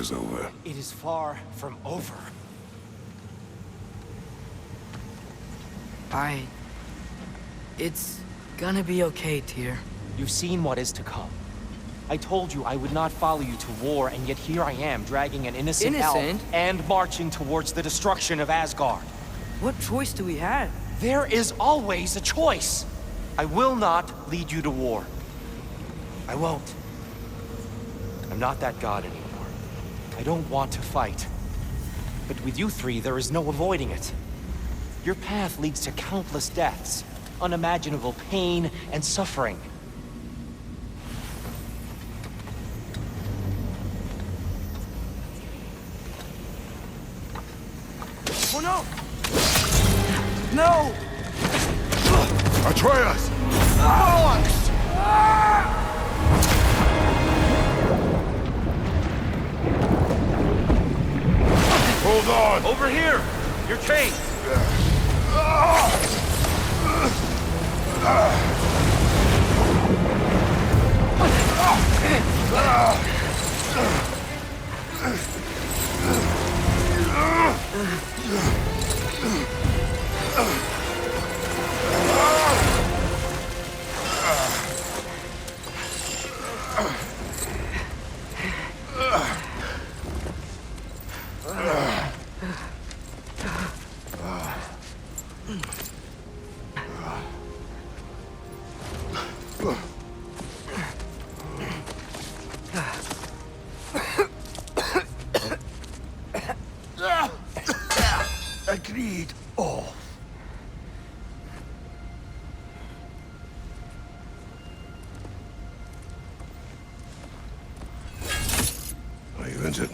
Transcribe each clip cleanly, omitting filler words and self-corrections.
is over. It is far from over. It's gonna be okay, Tyr. You've seen what is to come. I told you I would not follow you to war, and yet here I am, dragging an innocent elf and marching towards the destruction of Asgard. What choice do we have? There is always a choice. I will not lead you to war. I won't. I'm not that god anymore. I don't want to fight. But with you three, there is no avoiding it. Your path leads to countless deaths, unimaginable pain and suffering. Oh no! No! Atreus! Hold on! Over here! Your chains! Agreed. Oh. Are you injured?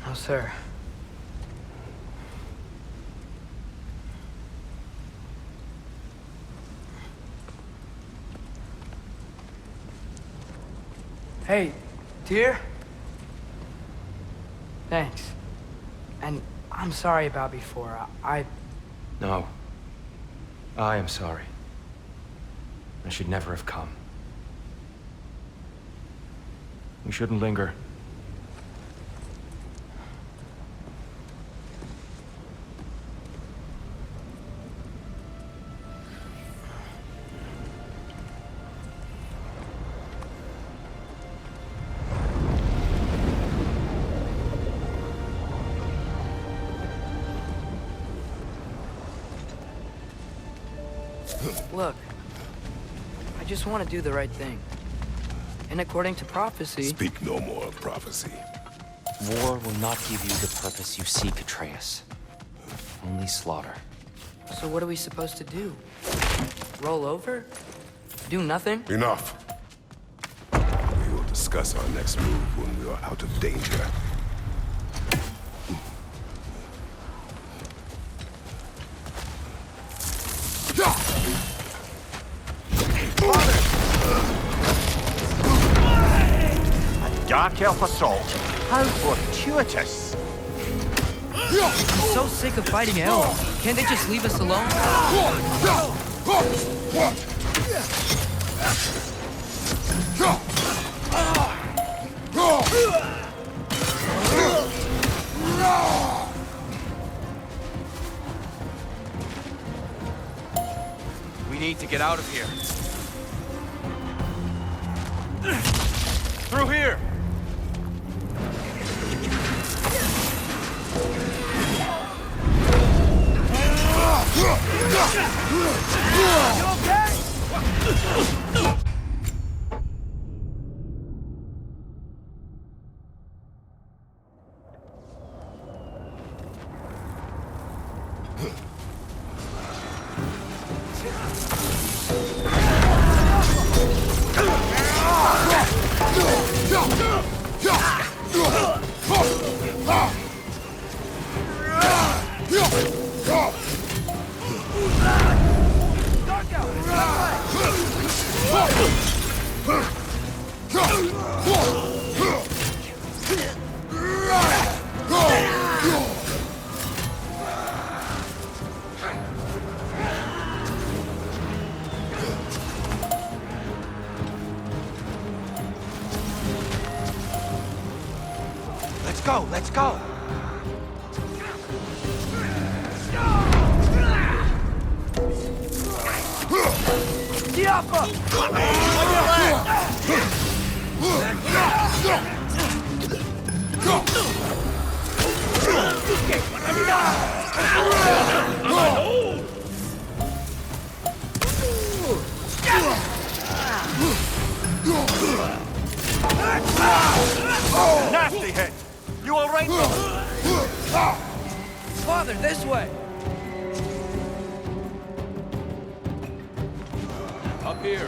No, sir. Hey, Tyr? Thanks. And I'm sorry about before. No. I am sorry. I should never have come. We shouldn't linger. Look, I just want to do the right thing. And according to prophecy... Speak no more of prophecy. War will not give you the purpose you seek, Atreus. Only slaughter. So what are we supposed to do? Roll over? Do nothing? Enough. We will discuss our next move when we are out of danger. Dark Elf assault. How fortuitous. I'm so sick of fighting elves. Can't they just leave us alone? We need to get out of here. Through here! You okay? Go! go, let's go! Nasty hit! You all right? Father, this way! Up here.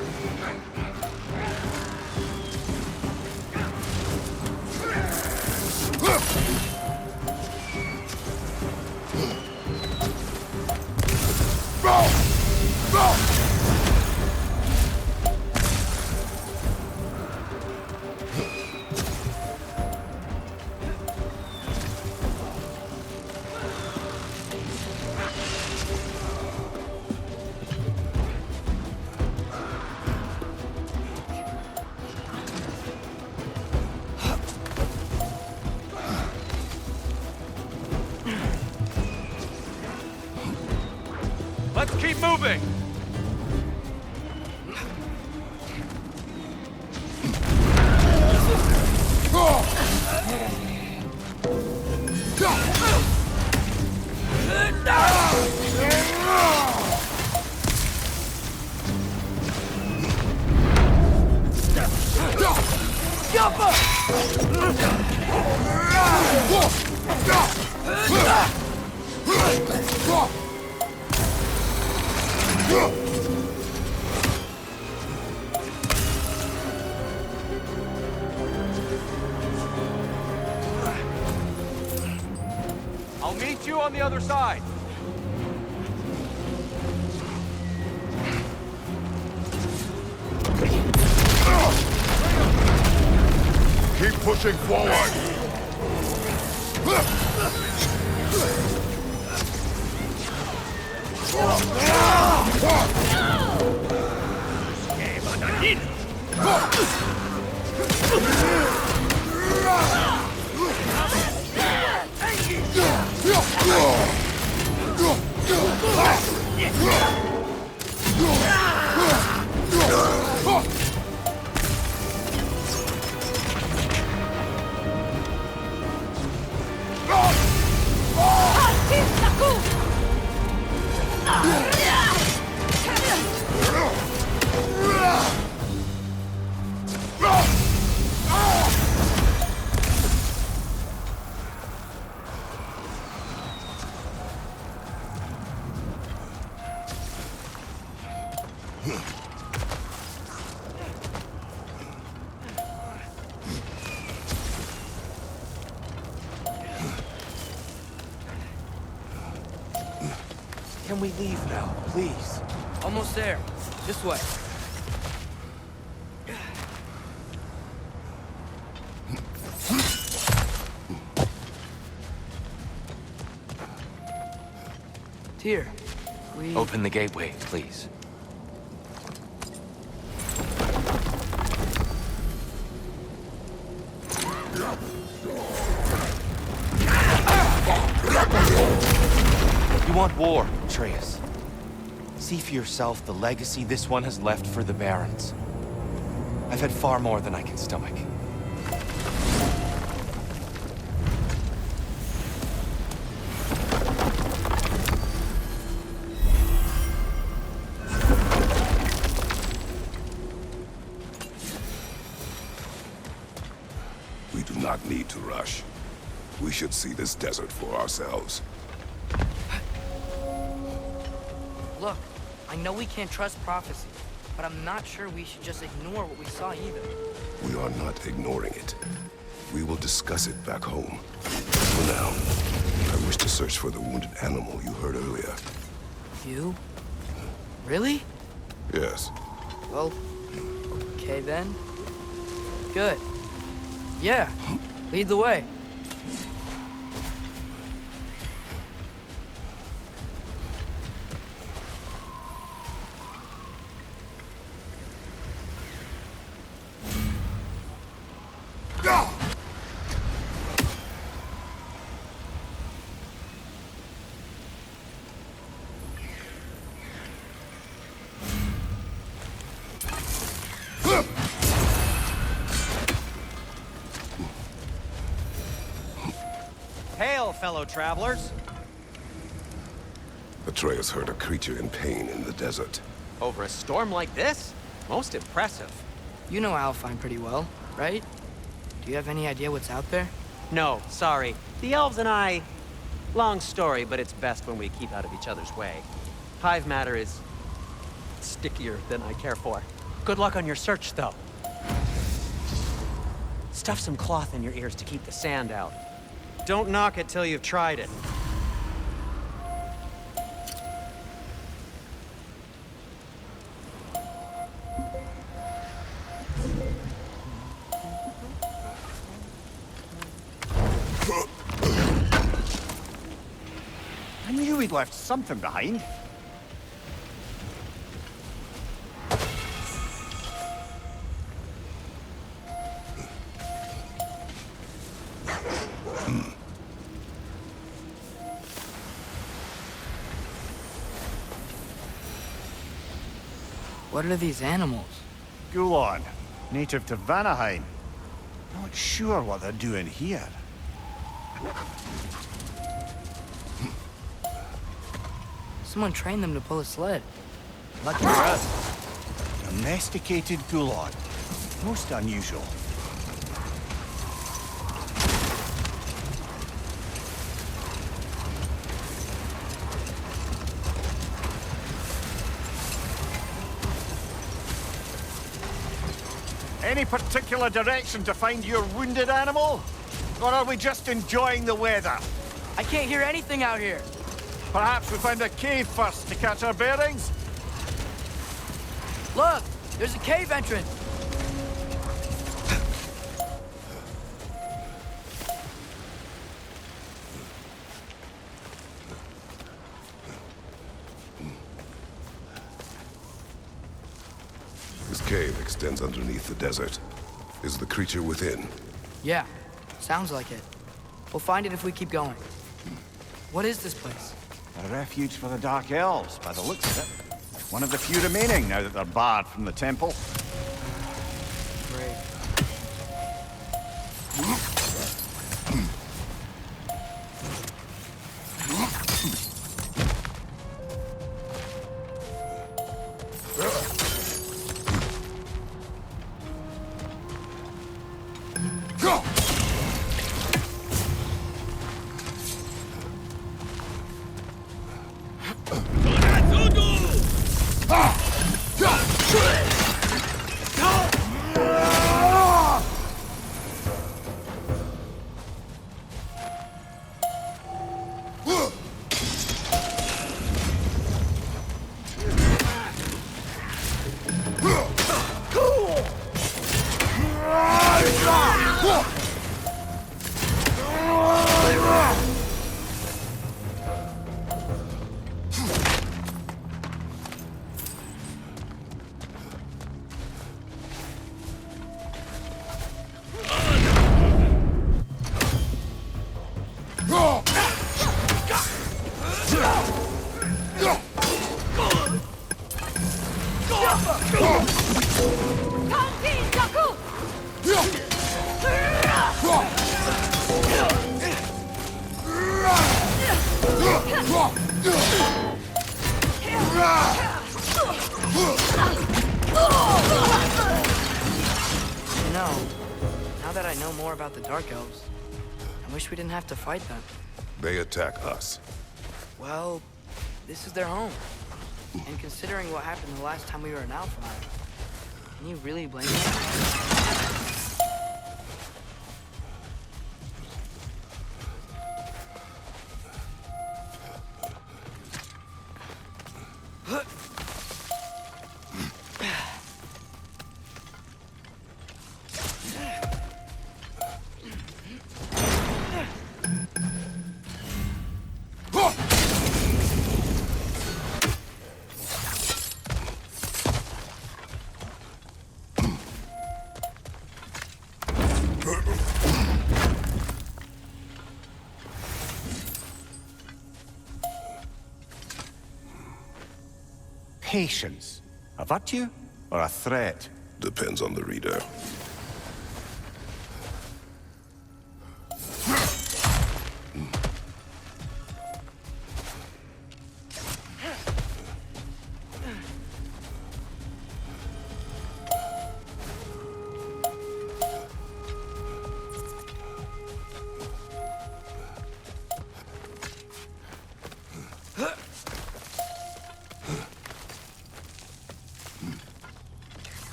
Let's keep moving! I'll meet you on the other side. Keep pushing forward! Can we leave now, please? Almost there. This way. Here. We... Open the gateway, please. You want war, Atreus. See for yourself the legacy this one has left for the Barons. I've had far more than I can stomach. We do not need to rush. We should see this desert for ourselves. Look, I know we can't trust prophecy, but I'm not sure we should just ignore what we saw either. We are not ignoring it. We will discuss it back home. For now, I wish to search for the wounded animal you heard earlier. You? Really? Yes. Well, okay then. Good. Yeah, lead the way. hail, fellow travelers. Atreus heard a creature in pain in the desert. Over a storm like this? Most impressive. You know Alfheim pretty well, right? Do you have any idea what's out there? No, sorry. The elves and I... Long story, but it's best when we keep out of each other's way. Hive matter is... stickier than I care for. Good luck on your search, though. Stuff some cloth in your ears to keep the sand out. Don't knock it till you've tried it. I knew he'd left something behind. What are these animals? Gulon, native to Vanaheim. Not sure what they're doing here. Someone trained them to pull a sled. Lucky for us. Domesticated Gulon. Most unusual. Any particular direction to find your wounded animal? Or are we just enjoying the weather? I can't hear anything out here. Perhaps we find a cave first to catch our bearings? Look, there's a cave entrance. This cave extends underneath the desert. Is the creature within? Yeah, sounds like it. We'll find it if we keep going. What is this place? A refuge for the Dark Elves, by the looks of it. One of the few remaining now that they're barred from the temple. Great. Now that I know more about the Dark Elves, I wish we didn't have to fight them. They attack us. Well, this is their home. And considering what happened the last time we were in Alfheim, can you really blame them? Patience. A virtue or a threat? Depends on the reader.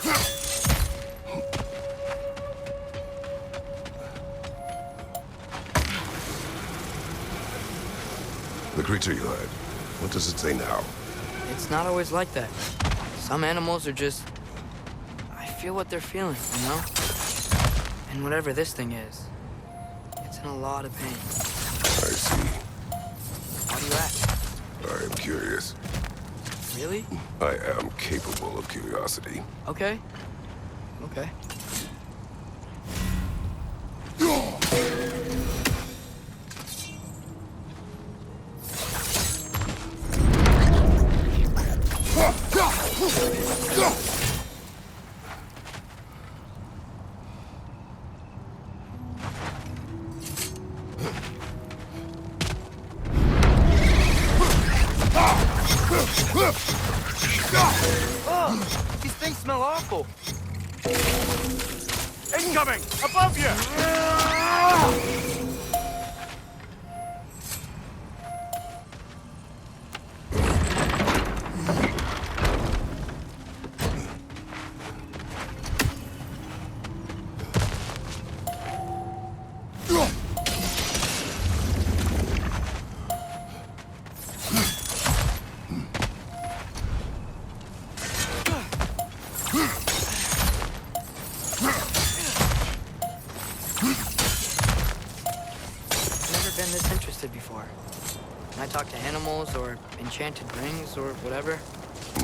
The creature you heard, what does it say now? It's not always like that. Some animals are just... I feel what they're feeling, you know? And whatever this thing is, it's in a lot of pain. I see. Why do you ask? I am curious. Really? I am capable of curiosity. Okay. Okay. These things smell awful. Incoming! Above you! Been this interested before. When I talk to animals or enchanted rings or whatever.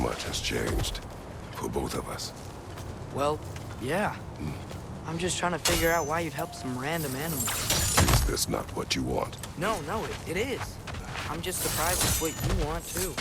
Much has changed. For both of us. Well, yeah. I'm just trying to figure out why you'd help some random animal. Is this not what you want? No, it is. I'm just surprised it's what you want, too.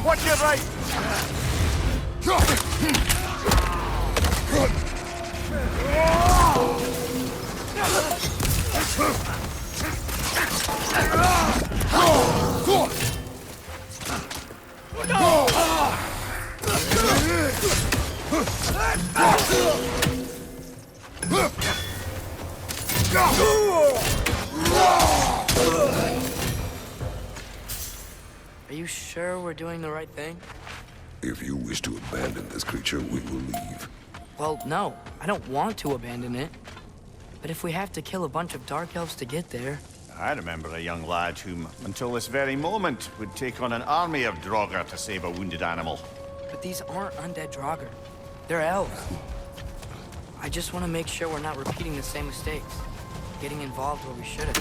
Watch your right! Are you sure we're doing the right thing? If you wish to abandon this creature, we will leave. Well, no. I don't want to abandon it. But if we have to kill a bunch of dark elves to get there... I remember a young lad whom, until this very moment, would take on an army of Draugr to save a wounded animal. But these aren't undead Draugr. They're elves. I just want to make sure we're not repeating the same mistakes. Getting involved where we shouldn't.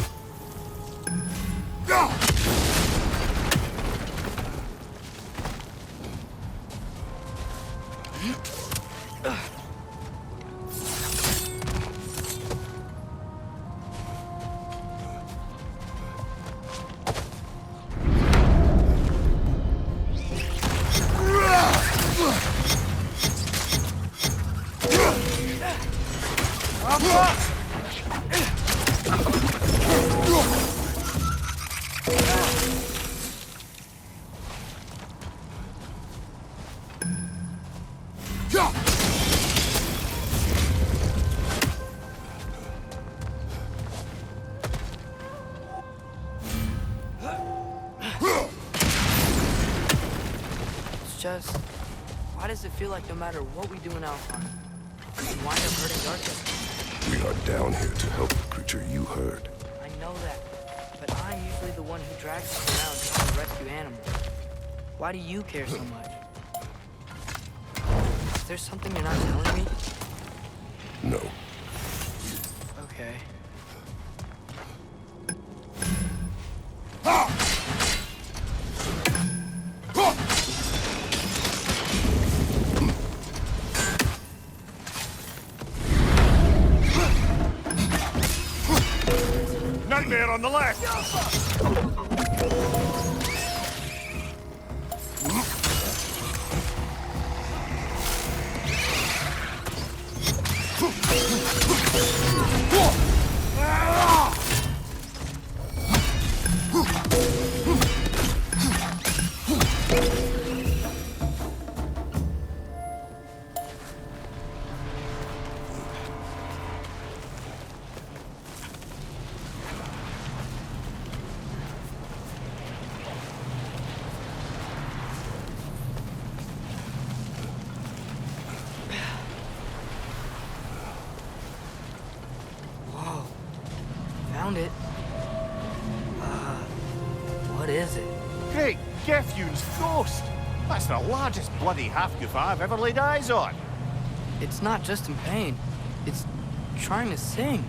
It's just, why does it feel like no matter what we do in Alpha, we wind up hurting dark elves? We are down here to help the creature you heard. I know that, but I'm usually the one one who drags us around trying to rescue animals. Why do you care so much? Is there something you're not telling me? No. Okay. Nightmare on the left! Found it. What is it? Great Gefyun's ghost! That's the largest bloody half-goof I've ever laid eyes on. It's not just in pain. It's trying to sing.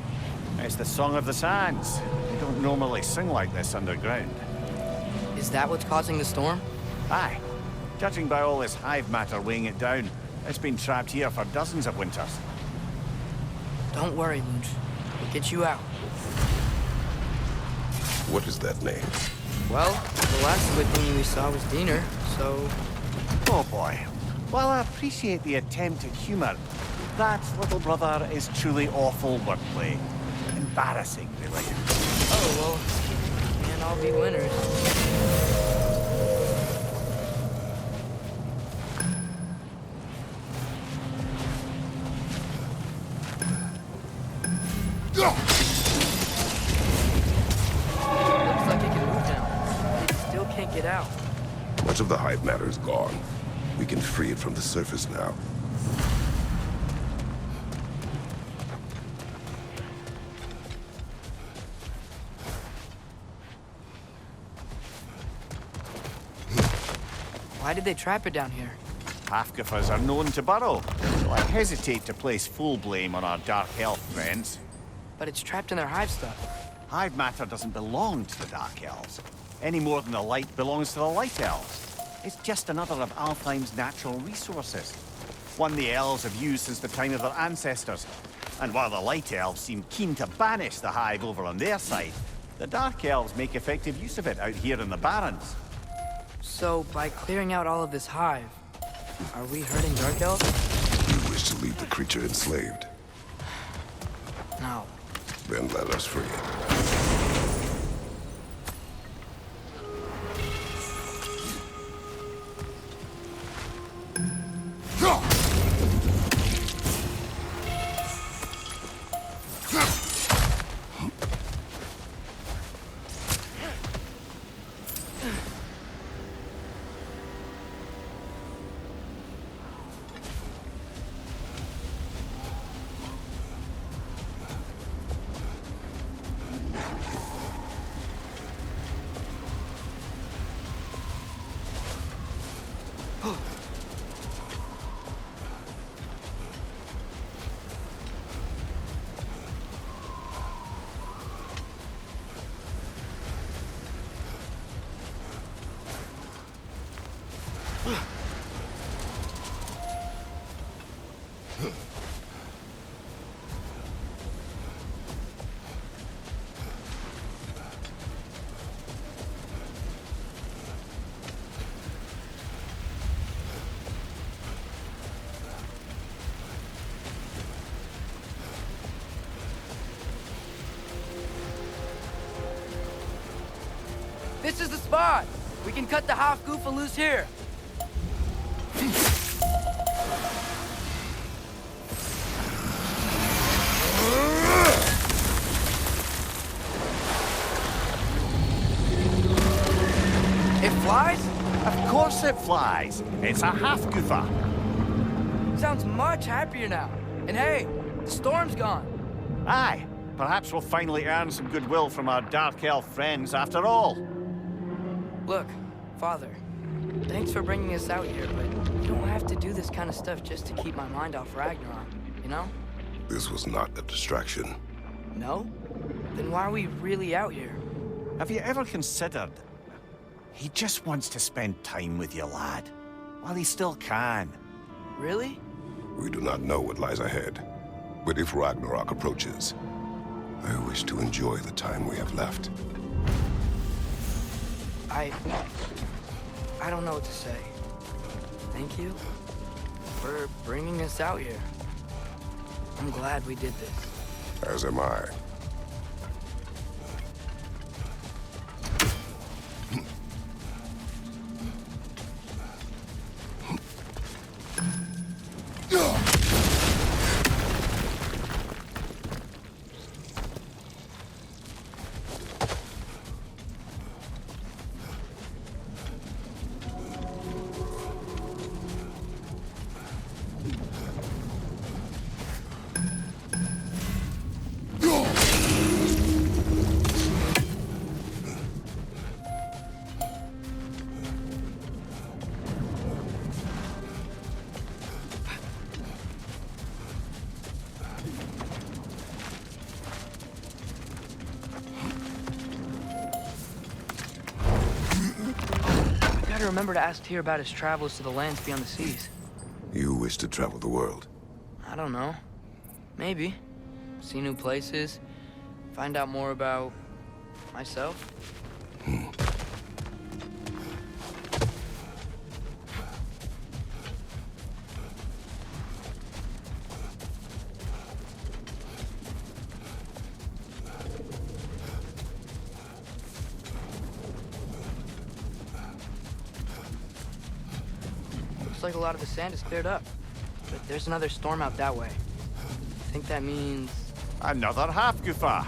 It's the Song of the Sands. They don't normally sing like this underground. Is that what's causing the storm? Aye. Judging by all this hive matter weighing it down, it's been trapped here for dozens of winters. Don't worry, Lunch. We'll get you out. What is that name? Well, the last good thing we saw was Diener, so... Oh boy. While I appreciate the attempt at humor, that, little brother, is truly awful wordplay. Embarrassing, really. Oh, well, can't all be winners. Looks like it can move now. It still can't get out. Much of the hive matter is gone. We can free it from the surface now. Why did they trap it down here? Half-goofers are known to burrow, so I hesitate to place full blame on our dark elf friends. But it's trapped in their hive stuff. Hive matter doesn't belong to the Dark Elves, any more than the light belongs to the Light Elves. It's just another of Alfheim's natural resources. One the elves have used since the time of their ancestors. And while the Light Elves seem keen to banish the hive over on their side, the Dark Elves make effective use of it out here in the Barrens. So, by clearing out all of this hive, are we hurting Dark Elves? You wish to leave the creature enslaved. No. Then let us free it. This is the spot! We can cut the half goofa loose here. It flies? Of course it flies. It's a half-goofer. Sounds much happier now. And hey, the storm's gone. Aye, perhaps we'll finally earn some goodwill from our Dark Elf friends after all. Look, Father, thanks for bringing us out here, but you don't have to do this kind of stuff just to keep my mind off Ragnarok, you know? This was not a distraction. No? Then why are we really out here? Have you ever considered... He just wants to spend time with you, lad. While he still can. Really? We do not know what lies ahead. But if Ragnarok approaches, I wish to enjoy the time we have left. I don't know what to say. Thank you for bringing us out here. I'm glad we did this. As am I. I remember to ask Tyr about his travels to the lands beyond the seas. You wish to travel the world. I don't know. Maybe. See new places. Find out more about... myself. Looks like a lot of the sand is cleared up. But there's another storm out that way. I think that means... Another half-goofer.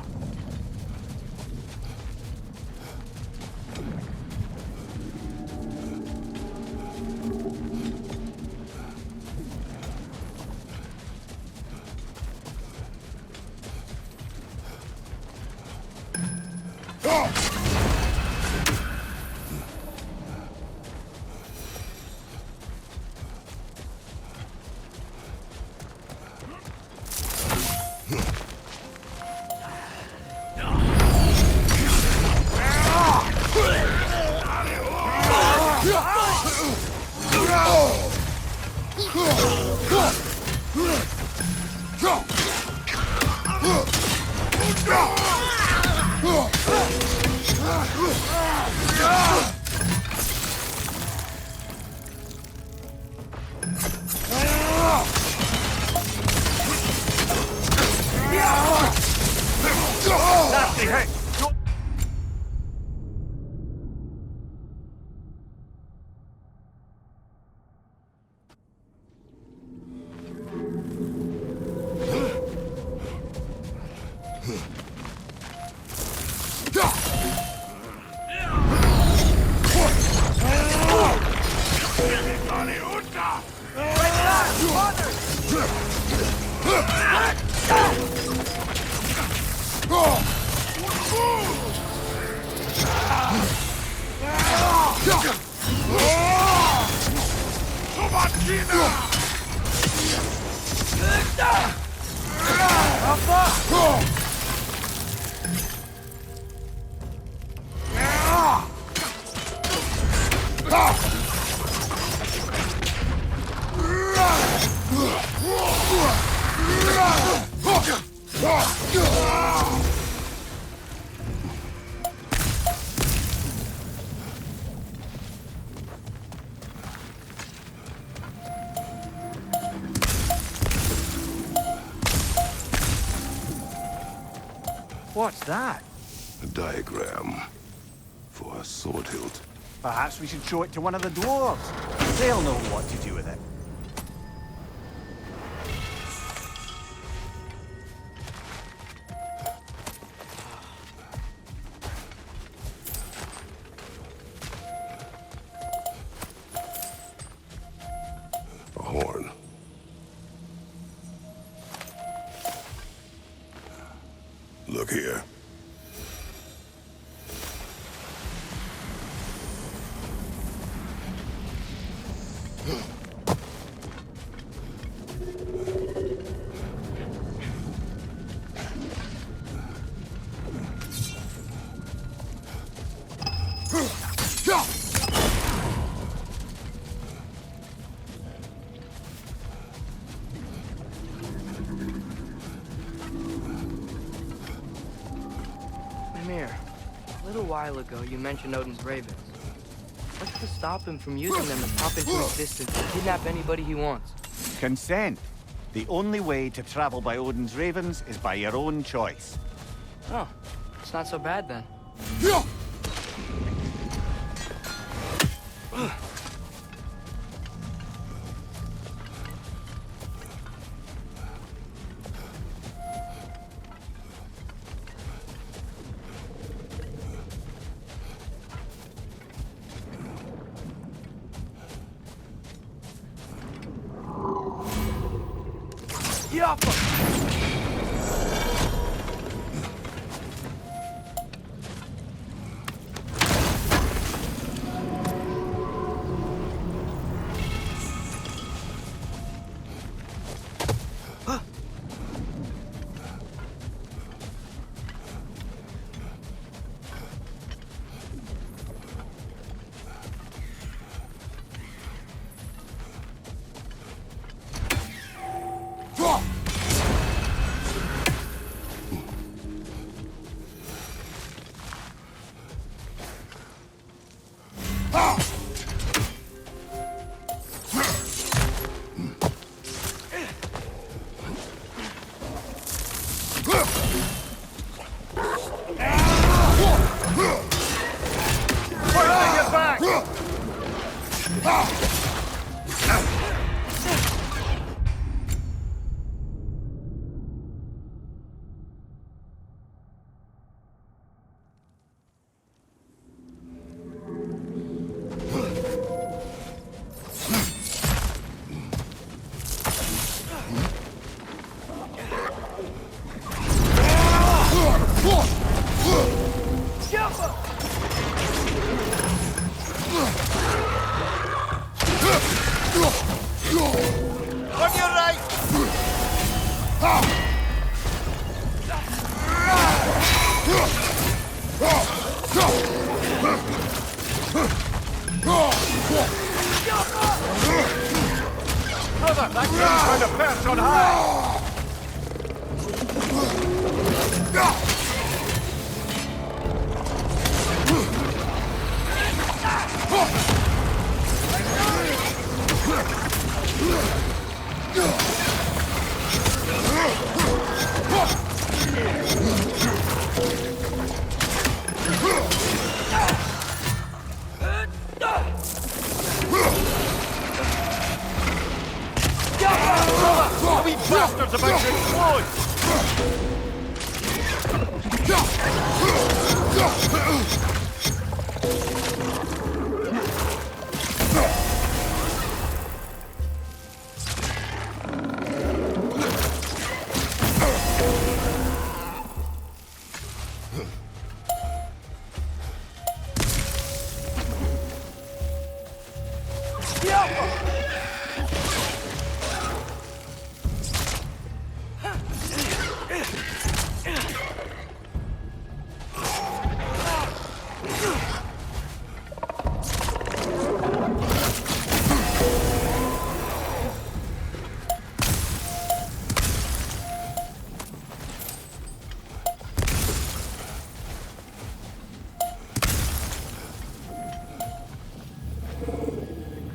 What's that? A diagram for a sword hilt. Perhaps we should show it to one of the dwarves. They'll know what to do with it. A horn. Look here. Mimir, a little while ago you mentioned Odin's ravens. What's to stop him from using them to pop into existence and kidnap anybody he wants? Consent. The only way to travel by Odin's ravens is by your own choice. Oh, it's not so bad then.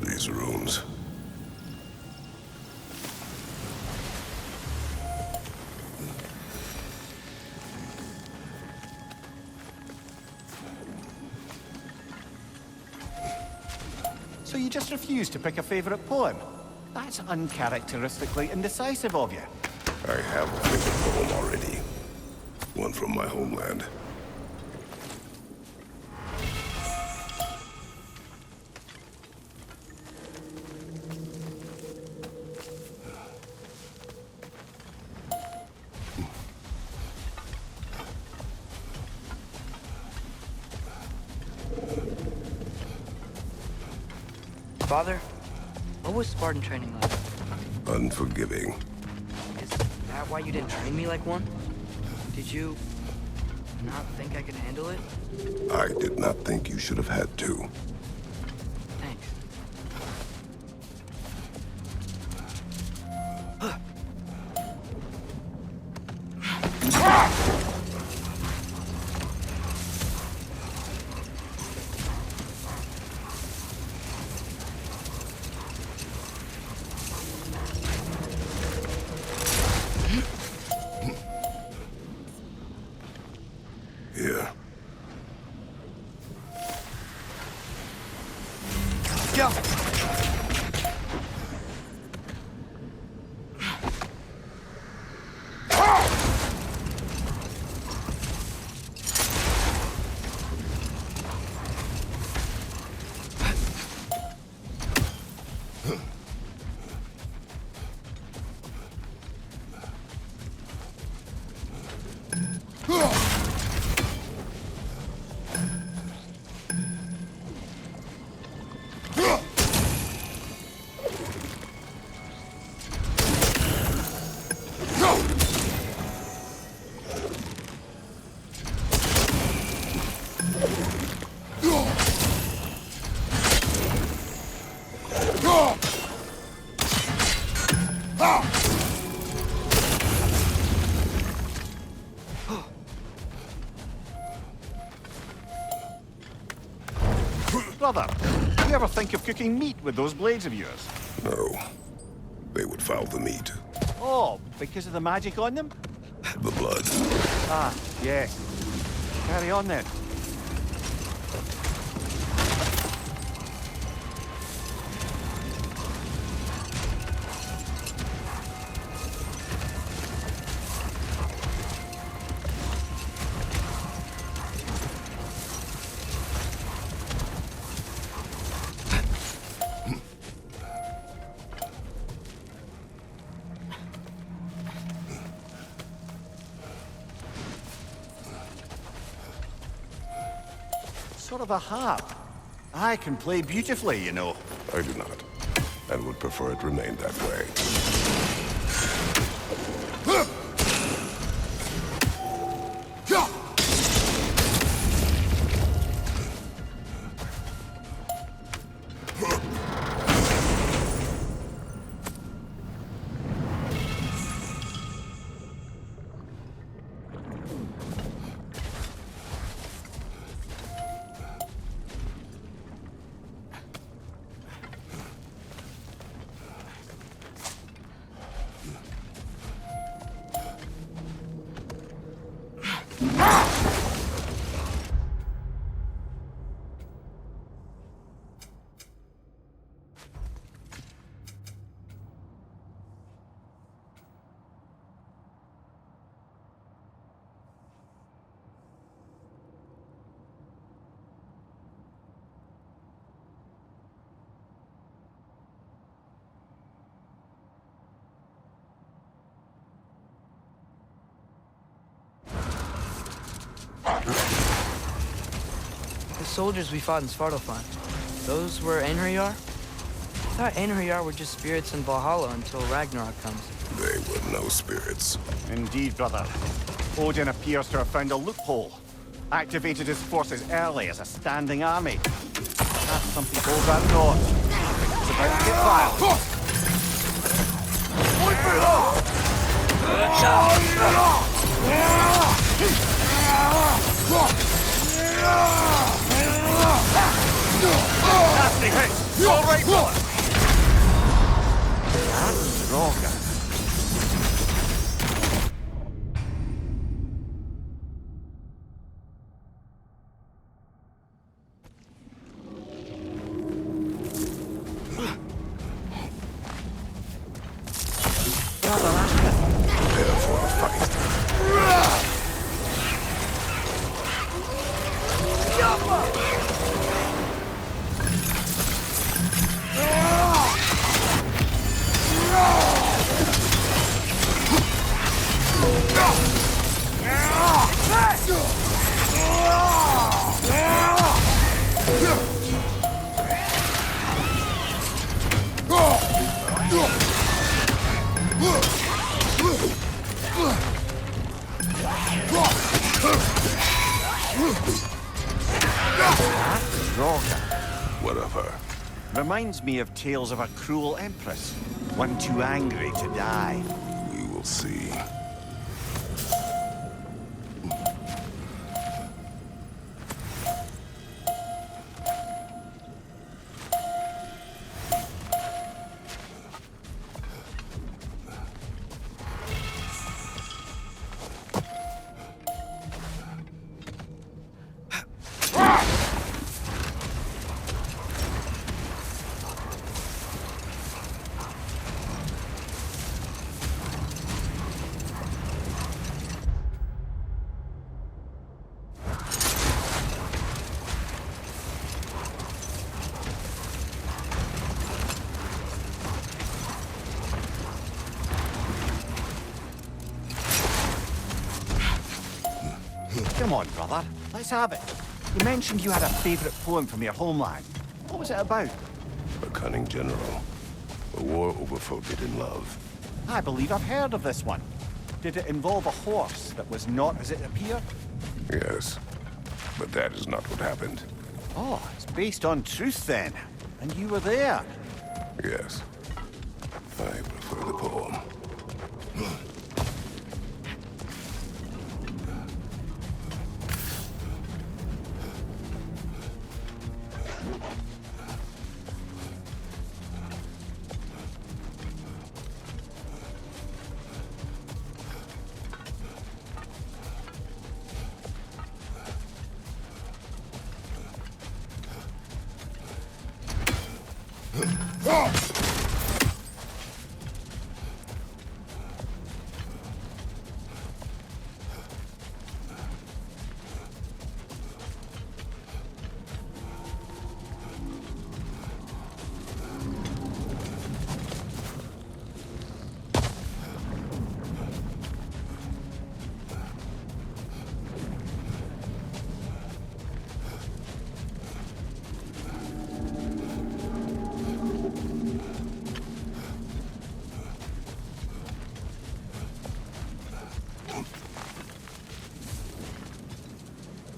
These rooms. So you just refuse to pick a favorite poem? That's uncharacteristically indecisive of you. I have a favorite poem already. One from my homeland. Father, what was Spartan training like? Unforgiving. Is that why you didn't train me like one? Did you not think I could handle it? I did not think you should have had to. Thanks. Here. Go! Brother, you ever think of cooking meat with those blades of yours? No. They would foul the meat. Oh, because of the magic on them? The blood. Ah, yes. Carry on then. Sort of a harp. I can play beautifully, you know. I do not, and would prefer it remain that way. The soldiers we fought in Svartalfheim, those were Einherjar? I thought Einherjar were just spirits in Valhalla until Ragnarok comes. They were no spirits. Indeed, brother. Odin appears to have found a loophole. Activated his forces early as a standing army. That's something called that not. It's about to get violent. Nasty hit! You all right, brother? That's stronger. Prepare for the fight. Roger. What of her? Reminds me of tales of a cruel empress. One too angry to die. We will see. Come on, brother. Let's have it. You mentioned you had a favorite poem from your homeland. What was it about? A cunning general. A war over forbidden love. I believe I've heard of this one. Did it involve a horse that was not as it appeared? Yes. But that is not what happened. Oh, it's based on truth then. And you were there. Yes. I prefer the poem.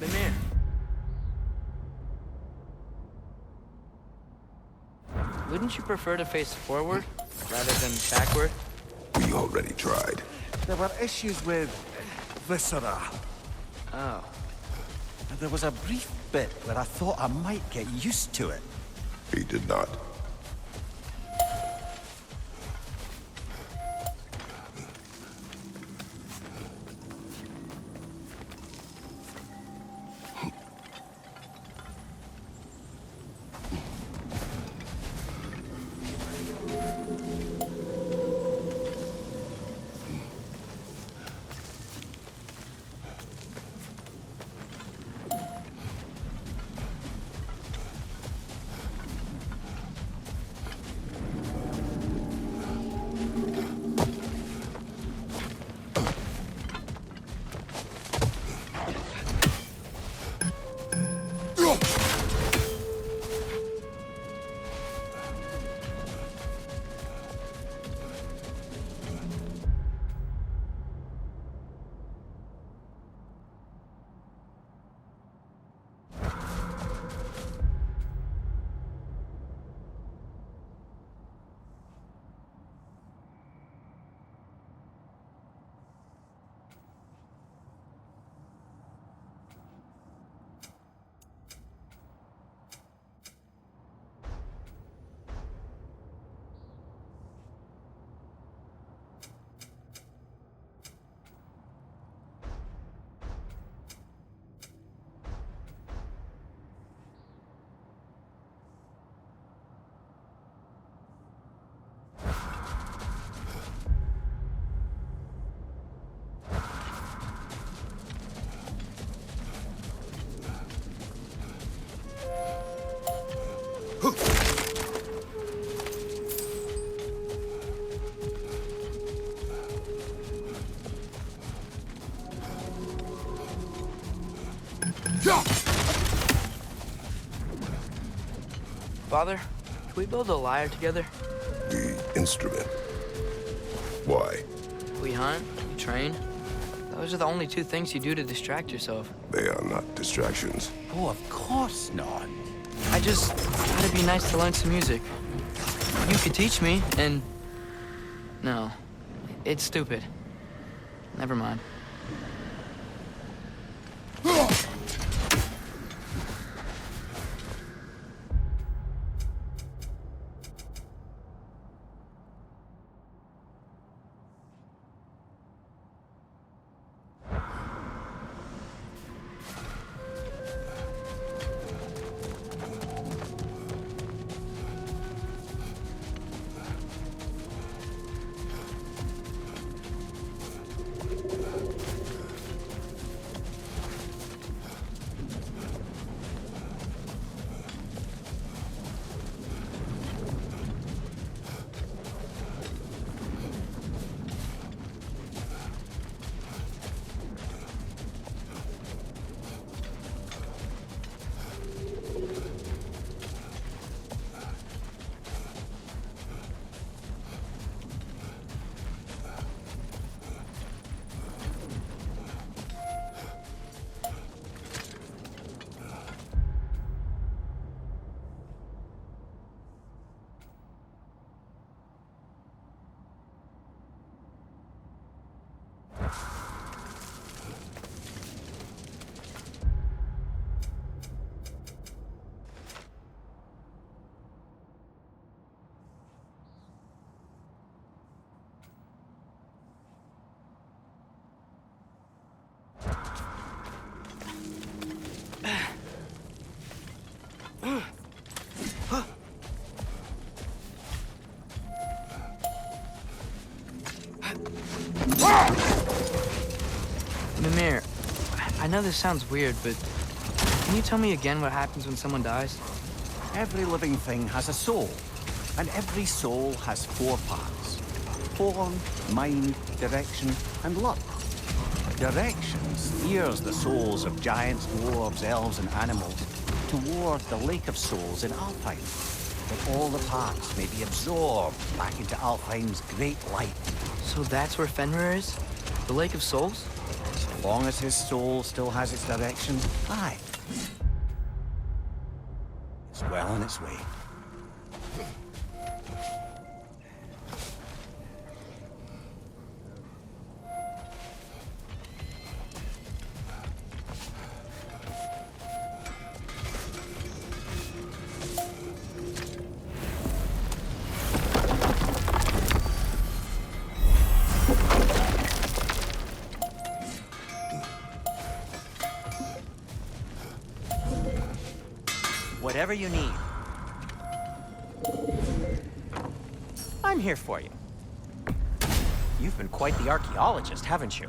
Mimir. Wouldn't you prefer to face forward rather than backward? We already tried. There were issues with viscera. Oh. And there was a brief bit where I thought I might get used to it. He did not. Father, can we build a lyre together? The instrument. Why? We hunt, we train. The Those are the only two things you do to distract yourself. They are not distractions. Oh, of course not. I just thought it'd be nice to learn some music. You could teach me, and... No, it's stupid. Never mind. Mimir, I know this sounds weird, but can you tell me again what happens when someone dies? Every living thing has a soul, and every soul has four parts. Form, mind, direction, and luck. Direction steers the souls of giants, dwarves, elves, and animals toward the Lake of Souls in Alfheim, that all the parts may be absorbed back into Alfheim's great light. So that's where Fenrir is? The Lake of Souls? As long as his soul still has its direction, aye. It's well on its way. Whatever you need. I'm here for you. You've been quite the archaeologist, haven't you?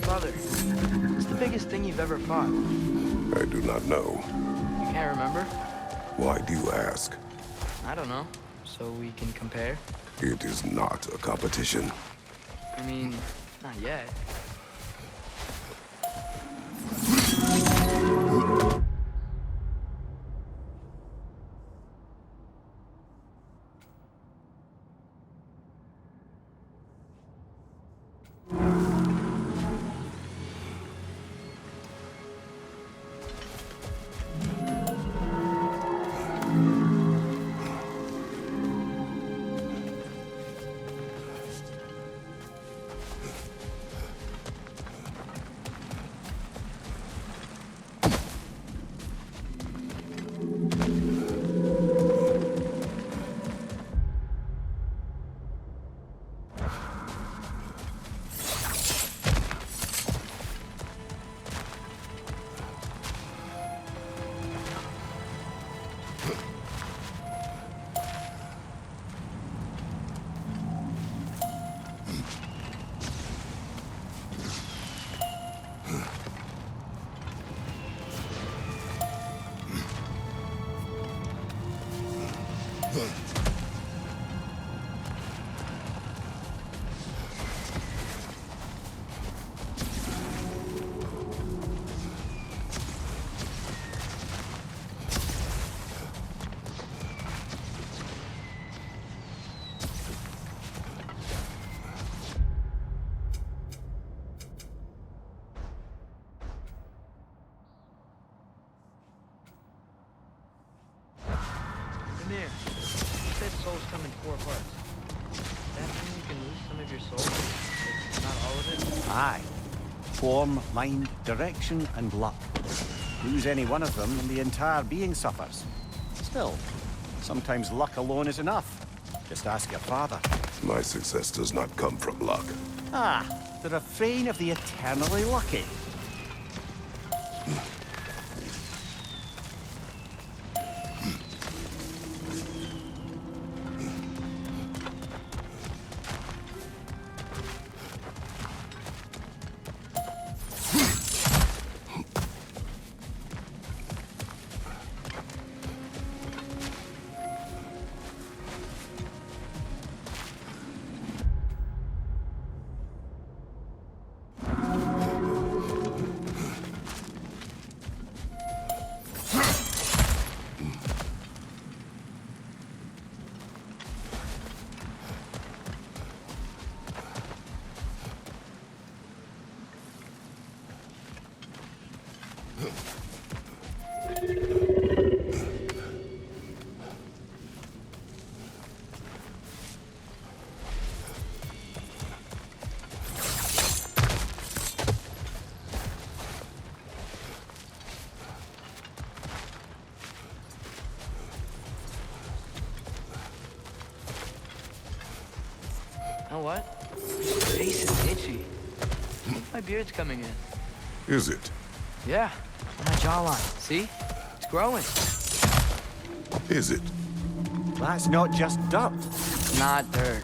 Father, what's the biggest thing you've ever fought? I do not know. You can't remember? Why do you ask? I don't know. So we can compare? It is not a competition. I mean, not yet. Amir, you said souls come in 4 parts. Does that mean you can lose some of your soul? But not all of it? Aye. Form, mind, direction, and luck. Lose any one of them, and the entire being suffers. Still, sometimes luck alone is enough. Just ask your father. My success does not come from luck. Ah, the refrain of the eternally lucky. You know what? My face is itchy. I think my beard's coming in. Is it? Yeah, on my jawline. See? It's growing. Is it? That's not just dirt. It's not dirt.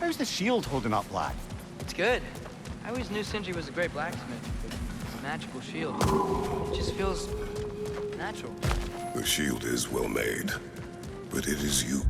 How's the shield holding up, lad? It's good. I always knew Sindri was a great blacksmith. But magical shield. It just feels natural. The shield is well made, but it is you